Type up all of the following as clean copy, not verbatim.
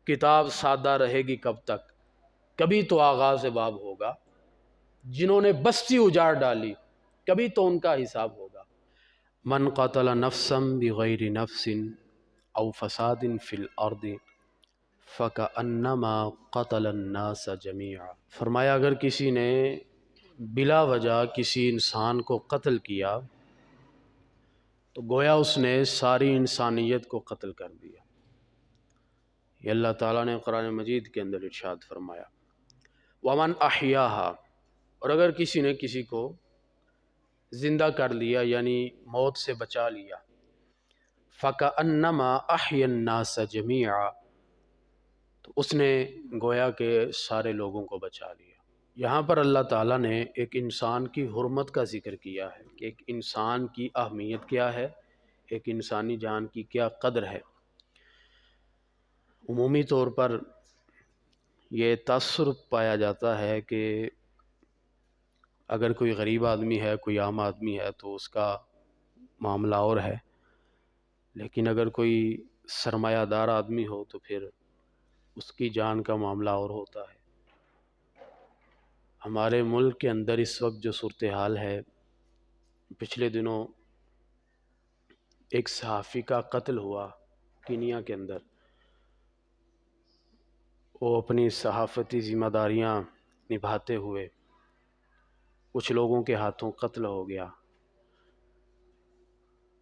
کتاب سادہ رہے گی کب تک، کبھی تو آغاز باب ہوگا۔ جنہوں نے بستی اجاڑ ڈالی کبھی تو ان کا حساب ہوگا۔ من قتل نفسا بغیر نفس او فساد فی الارض فکأنما قتل الناس جمیعا۔ فرمایا اگر کسی نے بلا وجہ کسی انسان کو قتل کیا تو گویا اس نے ساری انسانیت کو قتل کر دیا۔ یہ اللہ تعالیٰ نے قرآن مجید کے اندر ارشاد فرمایا۔ ومن احیاہا، اور اگر کسی نے کسی کو زندہ کر لیا یعنی موت سے بچا لیا، فکأنما احی الناس جمیعا، تو اس نے گویا کہ سارے لوگوں کو بچا لیا۔ یہاں پر اللہ تعالیٰ نے ایک انسان کی حرمت کا ذکر کیا ہے کہ ایک انسان کی اہمیت کیا ہے، ایک انسانی جان کی کیا قدر ہے۔ عمومی طور پر یہ تاثر پایا جاتا ہے کہ اگر کوئی غریب آدمی ہے، کوئی عام آدمی ہے تو اس کا معاملہ اور ہے، لیکن اگر کوئی سرمایہ دار آدمی ہو تو پھر اس کی جان کا معاملہ اور ہوتا ہے۔ ہمارے ملک کے اندر اس وقت جو صورتحال ہے، پچھلے دنوں ایک صحافی کا قتل ہوا کینیا کے اندر۔ وہ اپنی صحافتی ذمہ داریاں نبھاتے ہوئے کچھ لوگوں کے ہاتھوں قتل ہو گیا۔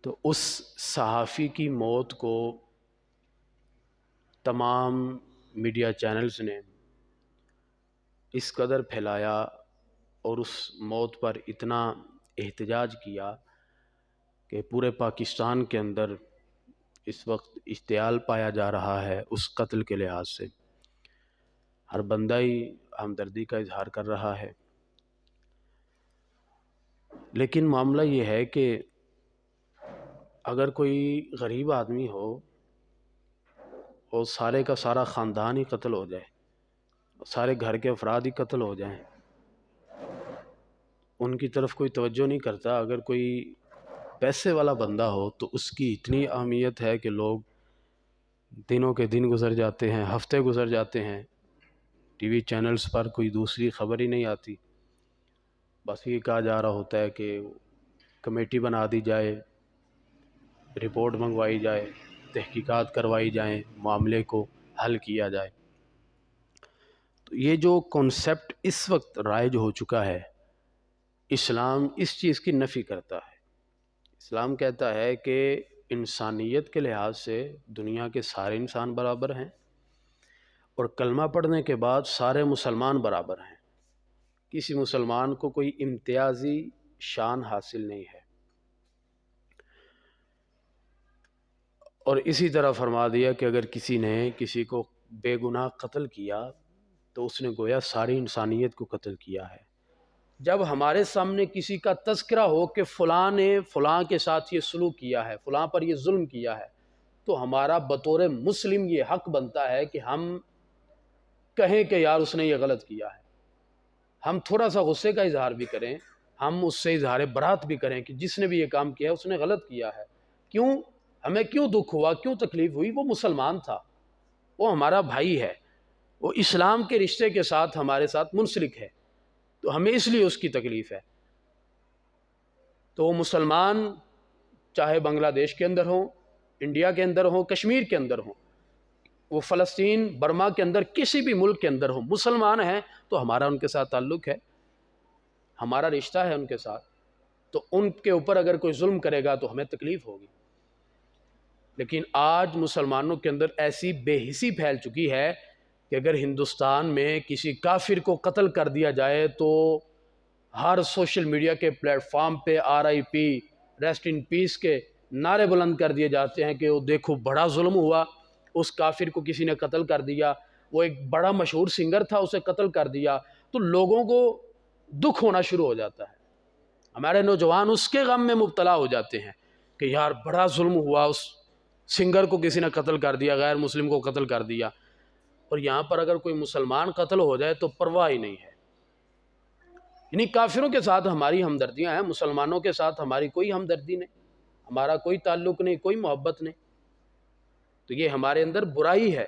تو اس صحافی کی موت کو تمام میڈیا چینلز نے اس قدر پھیلایا اور اس موت پر اتنا احتجاج کیا کہ پورے پاکستان کے اندر اس وقت اشتعال پایا جا رہا ہے اس قتل کے لحاظ سے۔ ہر بندہ ہی ہمدردی کا اظہار کر رہا ہے، لیکن معاملہ یہ ہے کہ اگر کوئی غریب آدمی ہو اور سارے کا سارا خاندان ہی قتل ہو جائے، سارے گھر کے افراد ہی قتل ہو جائیں، ان کی طرف کوئی توجہ نہیں کرتا۔ اگر کوئی پیسے والا بندہ ہو تو اس کی اتنی اہمیت ہے کہ لوگ دنوں کے دن گزر جاتے ہیں، ہفتے گزر جاتے ہیں، ٹی وی چینلز پر کوئی دوسری خبر ہی نہیں آتی، بس یہ کہا جا رہا ہوتا ہے کہ کمیٹی بنا دی جائے، رپورٹ منگوائی جائے، تحقیقات کروائی جائیں، معاملے کو حل کیا جائے۔ تو یہ جو کنسیپٹ اس وقت رائج ہو چکا ہے، اسلام اس چیز کی نفی کرتا ہے۔ اسلام کہتا ہے کہ انسانیت کے لحاظ سے دنیا کے سارے انسان برابر ہیں، اور کلمہ پڑھنے کے بعد سارے مسلمان برابر ہیں، کسی مسلمان کو کوئی امتیازی شان حاصل نہیں ہے۔ اور اسی طرح فرما دیا کہ اگر کسی نے کسی کو بے گناہ قتل کیا تو اس نے گویا ساری انسانیت کو قتل کیا ہے۔ جب ہمارے سامنے کسی کا تذکرہ ہو کہ فلاں نے فلاں کے ساتھ یہ سلوک کیا ہے، فلاں پر یہ ظلم کیا ہے، تو ہمارا بطور مسلم یہ حق بنتا ہے کہ ہم کہیں کہ یار اس نے یہ غلط کیا ہے۔ ہم تھوڑا سا غصے کا اظہار بھی کریں، ہم اس سے اظہار برات بھی کریں کہ جس نے بھی یہ کام کیا ہے اس نے غلط کیا ہے۔ کیوں؟ ہمیں کیوں دکھ ہوا، کیوں تکلیف ہوئی؟ وہ مسلمان تھا، وہ ہمارا بھائی ہے، وہ اسلام کے رشتے کے ساتھ ہمارے ساتھ منسلک ہے، تو ہمیں اس لیے اس کی تکلیف ہے۔ تو وہ مسلمان چاہے بنگلہ دیش کے اندر ہوں، انڈیا کے اندر ہوں، کشمیر کے اندر ہوں، وہ فلسطین برما کے اندر کسی بھی ملک کے اندر ہوں، مسلمان ہیں تو ہمارا ان کے ساتھ تعلق ہے، ہمارا رشتہ ہے ان کے ساتھ، تو ان کے اوپر اگر کوئی ظلم کرے گا تو ہمیں تکلیف ہوگی۔ لیکن آج مسلمانوں کے اندر ایسی بے حسی پھیل چکی ہے کہ اگر ہندوستان میں کسی کافر کو قتل کر دیا جائے تو ہر سوشل میڈیا کے پلیٹ فارم پہ RIP، ریسٹ ان پیس کے نعرے بلند کر دیے جاتے ہیں کہ وہ دیکھو بڑا ظلم ہوا، اس کافر کو کسی نے قتل کر دیا، وہ ایک بڑا مشہور سنگر تھا اسے قتل کر دیا، تو لوگوں کو دکھ ہونا شروع ہو جاتا ہے۔ ہمارے نوجوان اس کے غم میں مبتلا ہو جاتے ہیں کہ یار بڑا ظلم ہوا، اس سنگر کو کسی نے قتل کر دیا، غیر مسلم کو قتل کر دیا، اور یہاں پر اگر کوئی مسلمان قتل ہو جائے تو پرواہ ہی نہیں ہے۔ یعنی کافروں کے ساتھ ہماری ہمدردیاں ہیں، مسلمانوں کے ساتھ ہماری کوئی ہمدردی نہیں، ہمارا کوئی تعلق نہیں، کوئی محبت نہیں۔ تو یہ ہمارے اندر برائی ہے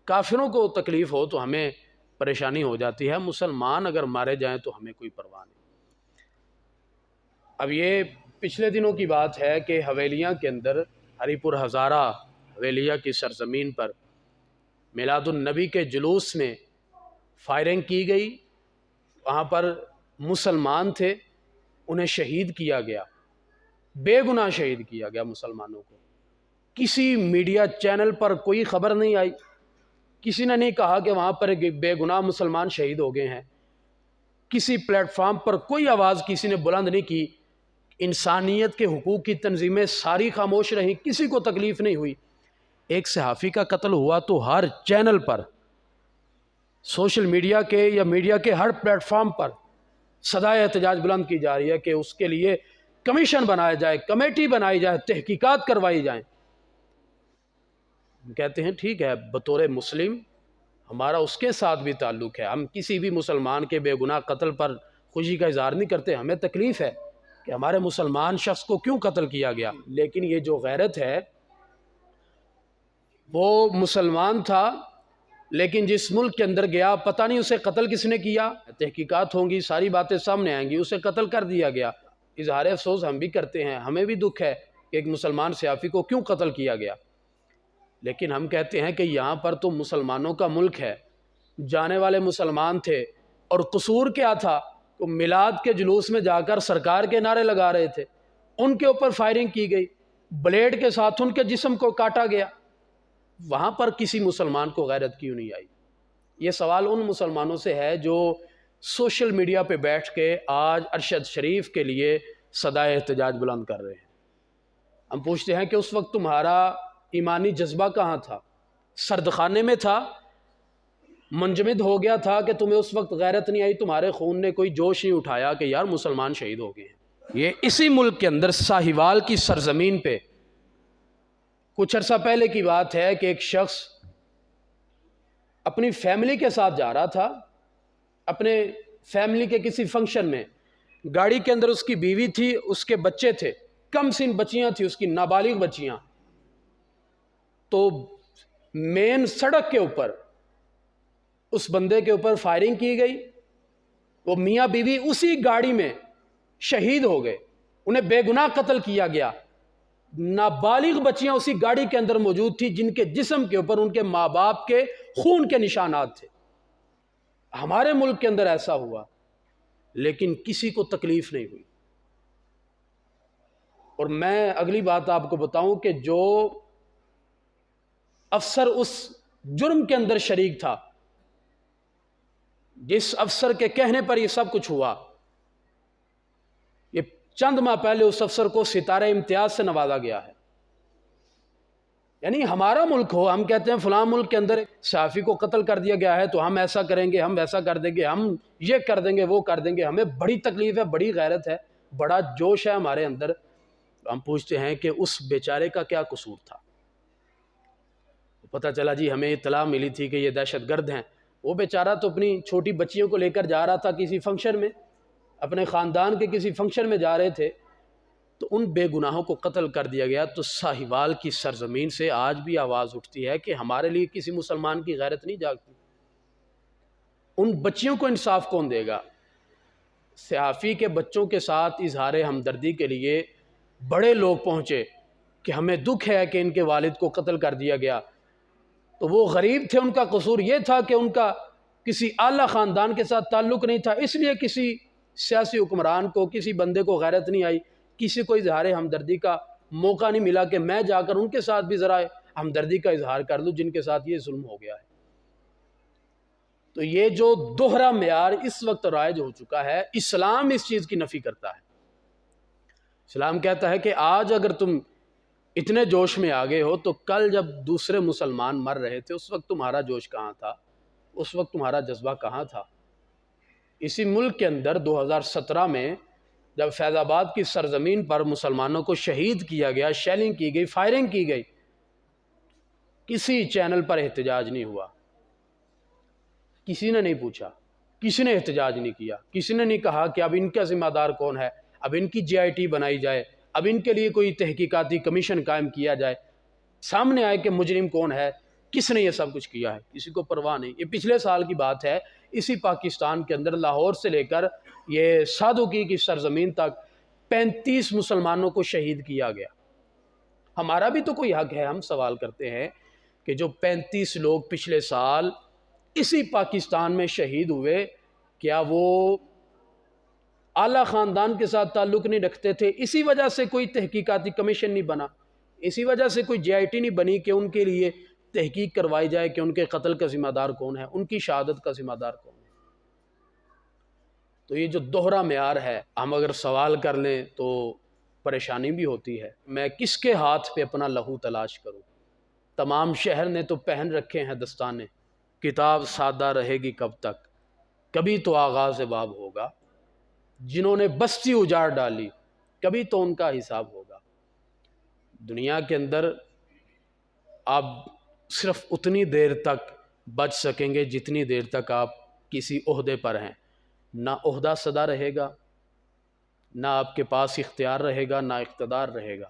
کافروں کو تکلیف ہو تو ہمیں پریشانی ہو جاتی ہے، مسلمان اگر مارے جائیں تو ہمیں کوئی پرواہ نہیں۔ اب یہ پچھلے دنوں کی بات ہے کہ حویلیاں کے اندر ہری پور ہزارہ حویلیہ کی سرزمین پر میلاد النبی کے جلوس میں فائرنگ کی گئی، وہاں پر مسلمان تھے، انہیں شہید کیا گیا، بے گناہ شہید کیا گیا مسلمانوں کو۔ کسی میڈیا چینل پر کوئی خبر نہیں آئی، کسی نے نہیں کہا کہ وہاں پر بے گناہ مسلمان شہید ہو گئے ہیں، کسی پلیٹ فارم پر کوئی آواز کسی نے بلند نہیں کی، انسانیت کے حقوق کی تنظیمیں ساری خاموش رہیں، کسی کو تکلیف نہیں ہوئی۔ ایک صحافی کا قتل ہوا تو ہر چینل پر، سوشل میڈیا کے یا میڈیا کے ہر پلیٹ فارم پر صدائے احتجاج بلند کی جا رہی ہے کہ اس کے لیے کمیشن بنایا جائے، کمیٹی بنائی جائے، تحقیقات کروائی جائیں۔ ہم کہتے ہیں ٹھیک ہے، بطور مسلم ہمارا اس کے ساتھ بھی تعلق ہے، ہم کسی بھی مسلمان کے بے گناہ قتل پر خوشی کا اظہار نہیں کرتے، ہمیں تکلیف ہے کہ ہمارے مسلمان شخص کو کیوں قتل کیا گیا۔ لیکن یہ جو غیرت ہے، وہ مسلمان تھا لیکن جس ملک کے اندر گیا پتہ نہیں اسے قتل کس نے کیا، تحقیقات ہوں گی، ساری باتیں سامنے آئیں گی، اسے قتل کر دیا گیا۔ اظہار افسوس ہم بھی کرتے ہیں، ہمیں بھی دکھ ہے کہ ایک مسلمان صحافی کو کیوں قتل کیا گیا، لیکن ہم کہتے ہیں کہ یہاں پر تو مسلمانوں کا ملک ہے، جانے والے مسلمان تھے، اور قصور کیا تھا؟ تو میلاد کے جلوس میں جا کر سرکار کے نعرے لگا رہے تھے، ان کے اوپر فائرنگ کی گئی، بلیڈ کے ساتھ ان کے جسم کو کاٹا گیا، وہاں پر کسی مسلمان کو غیرت کیوں نہیں آئی؟ یہ سوال ان مسلمانوں سے ہے جو سوشل میڈیا پہ بیٹھ کے آج ارشد شریف کے لیے صدائے احتجاج بلند کر رہے ہیں۔ ہم پوچھتے ہیں کہ اس وقت تمہارا ایمانی جذبہ کہاں تھا؟ سردخانے میں تھا، منجمد ہو گیا تھا کہ تمہیں اس وقت غیرت نہیں آئی، تمہارے خون نے کوئی جوش نہیں اٹھایا کہ یار مسلمان شہید ہو گئے ہیں؟ یہ اسی ملک کے اندر ساہیوال کی سرزمین پہ کچھ عرصہ پہلے کی بات ہے کہ ایک شخص اپنی فیملی کے ساتھ جا رہا تھا، اپنے فیملی کے کسی فنکشن میں، گاڑی کے اندر اس کی بیوی تھی، اس کے بچے تھے، کم سن بچیاں تھیں اس کی، نابالغ بچیاں۔ تو مین سڑک کے اوپر اس بندے کے اوپر فائرنگ کی گئی، وہ میاں بیوی اسی گاڑی میں شہید ہو گئے، انہیں بے گناہ قتل کیا گیا۔ نابالغ بچیاں اسی گاڑی کے اندر موجود تھی جن کے جسم کے اوپر ان کے ماں باپ کے خون کے نشانات تھے۔ ہمارے ملک کے اندر ایسا ہوا لیکن کسی کو تکلیف نہیں ہوئی۔ اور میں اگلی بات آپ کو بتاؤں کہ جو افسر اس جرم کے اندر شریک تھا، جس افسر کے کہنے پر یہ سب کچھ ہوا، یہ چند ماہ پہلے اس افسر کو ستارہ امتیاز سے نوازا گیا ہے۔ یعنی ہمارا ملک ہو، ہم کہتے ہیں فلاں ملک کے اندر صحافی کو قتل کر دیا گیا ہے تو ہم ایسا کریں گے، ہم ویسا کر دیں گے، ہم یہ کر دیں گے، وہ کر دیں گے، ہمیں بڑی تکلیف ہے، بڑی غیرت ہے، بڑا جوش ہے ہمارے اندر۔ ہم پوچھتے ہیں کہ اس بیچارے کا کیا قصور تھا؟ پتہ چلا جی ہمیں اطلاع ملی تھی کہ یہ دہشت گرد ہیں، وہ بیچارہ تو اپنی چھوٹی بچیوں کو لے کر جا رہا تھا کسی فنکشن میں، اپنے خاندان کے کسی فنکشن میں جا رہے تھے، تو ان بے گناہوں کو قتل کر دیا گیا۔ تو ساہیوال کی سرزمین سے آج بھی آواز اٹھتی ہے کہ ہمارے لیے کسی مسلمان کی غیرت نہیں جاگتی۔ ان بچیوں کو انصاف کون دے گا؟ صحافی کے بچوں کے ساتھ اظہار ہمدردی کے لیے بڑے لوگ پہنچے کہ ہمیں دکھ ہے کہ ان کے والد کو قتل کر دیا گیا، تو وہ غریب تھے، ان کا قصور یہ تھا کہ ان کا کسی اعلیٰ خاندان کے ساتھ تعلق نہیں تھا، اس لیے کسی سیاسی حکمران کو، کسی بندے کو غیرت نہیں آئی، کسی کو اظہار ہمدردی کا موقع نہیں ملا کہ میں جا کر ان کے ساتھ بھی ذرا ہمدردی کا اظہار کر لوں جن کے ساتھ یہ ظلم ہو گیا ہے۔ تو یہ جو دوہرا معیار اس وقت رائج ہو چکا ہے، اسلام اس چیز کی نفی کرتا ہے۔ اسلام کہتا ہے کہ آج اگر تم اتنے جوش میں آ گئے ہو تو کل جب دوسرے مسلمان مر رہے تھے اس وقت تمہارا جوش کہاں تھا؟ اس وقت تمہارا جذبہ کہاں تھا؟ اسی ملک کے اندر 2017 میں جب فیض آباد کی سرزمین پر مسلمانوں کو شہید کیا گیا، شیلنگ کی گئی، فائرنگ کی گئی، کسی چینل پر احتجاج نہیں ہوا، کسی نے نہیں پوچھا، کسی نے احتجاج نہیں کیا، کسی نے نہیں کہا کہ اب ان کا ذمہ دار کون ہے، اب ان کی JIT بنائی جائے، اب ان کے لیے کوئی تحقیقاتی کمیشن قائم کیا جائے، سامنے آئے کہ مجرم کون ہے۔ کس نے یہ سب کچھ کیا ہے؟ کسی کو پرواہ نہیں۔ یہ پچھلے سال کی بات ہے، اسی پاکستان کے اندر لاہور سے لے کر یہ سادوکی کی سرزمین تک 35 مسلمانوں کو شہید کیا گیا۔ ہمارا بھی تو کوئی حق ہے، ہم سوال کرتے ہیں کہ جو 35 لوگ پچھلے سال اسی پاکستان میں شہید ہوئے، کیا وہ اعلیٰ خاندان کے ساتھ تعلق نہیں رکھتے تھے؟ اسی وجہ سے کوئی تحقیقاتی کمیشن نہیں بنا، اسی وجہ سے کوئی JIT نہیں بنی کہ ان کے لیے تحقیق کروائی جائے کہ ان کے قتل کا ذمہ دار کون ہے، ان کی شہادت کا ذمہ دار کون ہے۔ تو یہ جو دوہرا معیار ہے، ہم اگر سوال کر لیں تو پریشانی بھی ہوتی ہے۔ میں کس کے ہاتھ پہ اپنا لہو تلاش کروں؟ تمام شہر نے تو پہن رکھے ہیں دستانے، کتاب سادہ رہے گی کب تک، کبھی تو آغاز باب ہوگا۔ جنہوں نے بستی اجاڑ ڈالی، کبھی تو ان کا حساب ہوگا۔ دنیا کے اندر آپ صرف اتنی دیر تک بچ سکیں گے جتنی دیر تک آپ کسی عہدے پر ہیں۔ نہ عہدہ سدا رہے گا، نہ آپ کے پاس اختیار رہے گا، نہ اقتدار رہے گا۔